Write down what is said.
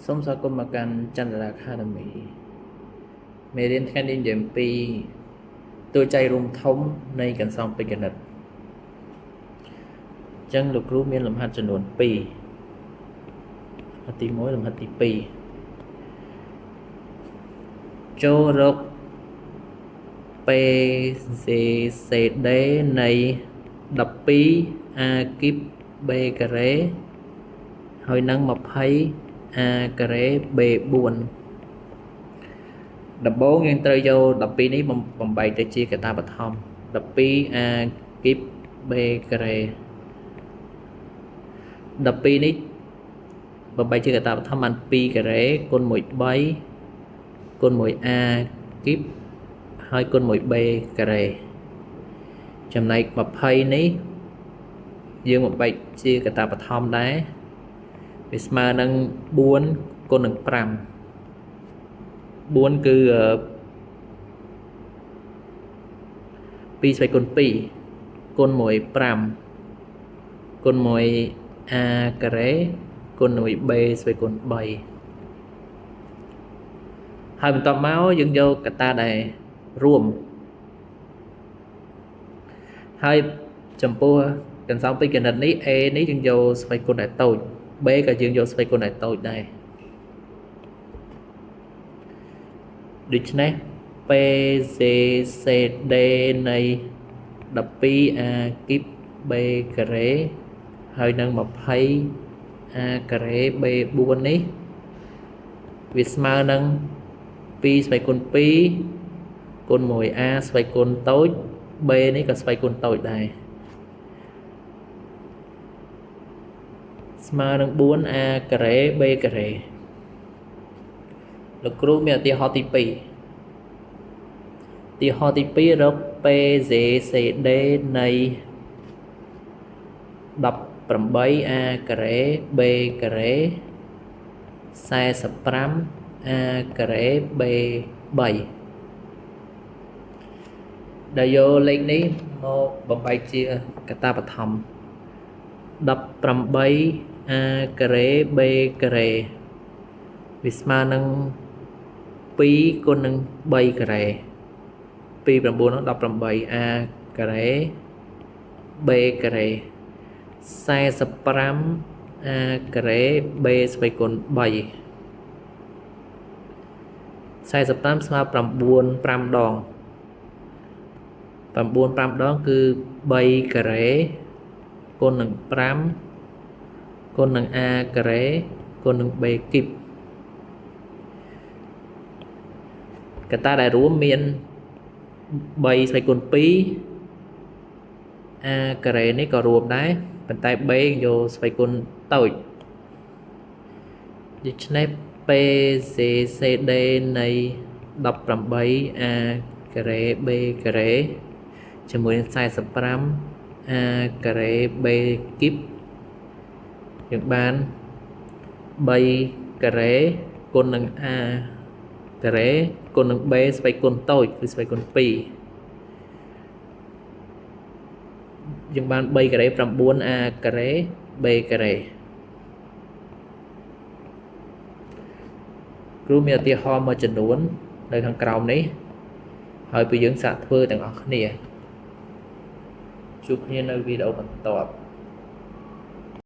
សូមស្វាគមន៍មកកាន់ចន្ទរា Academy មេរៀនថ្ងៃនេះនិយាយអំពីតួចៃរួមធំនៃកន្សោមពេជ្រគណិតអញ្ចឹងលោកគ្រូមានលំហាត់ចំនួន2ទី1លំហាត់ទី2ចូលរក PCD នៃ12 A គីប B ការ៉េហើយនឹង20 A ការ៉េ B4 ដំបូងយើងត្រូវយក12នេះបំបែកទៅជាកតាបឋម12 A គីប B ការ៉េ12នេះបំបែកជាកតាបឋមបាន2ការ៉េគុណ1 3គុណ1 A គីបហើយគុណ1 B ការ៉េចំណែក20នេះយើងបំបែកជាកតាបឋមដែរវាស្មើនឹង4គុណនឹង5 4គឺ2ស្វ័យគុណ2គុណ1 5គុណ1 A ការ៉េគុណ1 B ស្វ័យគុណ3ហើយបន្ទាប់មកយើងយកកតាដែលរួមហើយចំពោះកន្សោមពេជ្រគណិតនេះ A នេះយើងយកស្វ័យគុណដែលតូច B ក៏យើងយកស្វ័យគុណដែលតូចដែរដូច្នេះ PCD នៃ12 A គីប B ការ៉េហើយនឹង20 A ការ៉េ B4 នេះវាស្មើនឹង2ស្វ័យគុណ2គុណ1 A ស្វ័យគុណតូច B នេះក៏ស្វ័យគុណតូចដែរស្មើនឹង4 A ការ៉េ B ការ៉េលោកគ្រូមានឧទាហរណ៍ទី2ឧទាហរណ៍ទី2រក PCD នៃ18 A ការ៉េ B ការ៉េ45 A ការ៉េ B3 ដែលយកលេខនេះមកបំបែកជាកតាបឋម18 A ការ៉េ B ការ៉េវាស្មើនឹង2គុណនឹង3ការ៉េ2 9នោះ18 A ការ៉េ B ការ៉េ45 A ការ៉េ B ស្វ័យគុណ3 45ស្មើ9 5ដង9 5ដងគឺ3ការ៉េគុណនឹង5គុណនឹង A ការ៉េគុណនឹង B គីបកតាដែលរួមមាន3ស្វ័យគុណ2 A ការ៉េនេះក៏រួមដែរប៉ុន្តែ B យកស្វ័យគុណតូចដូច្នេះ PCD នៃ18 A ការ៉េ B ការ៉េជាមួយនឹង45 A ការ៉េ B គីបយើងបាន3ការ៉េគុណនឹង A ការ៉េគុណនឹង B ស្វ័យគុណតូចគឺស្វ័យគុណ2យើងបាន3ការ៉េ9 A ការ៉េ B ការ៉េគ្រូមានឧទាហរណ៍មួយចំនួននៅខាងក្រោមនេះហើយពេលយើងសាកធ្វើទាំងអស់គ្នាជួបគ្នានៅវីដេអូបន្ទាប់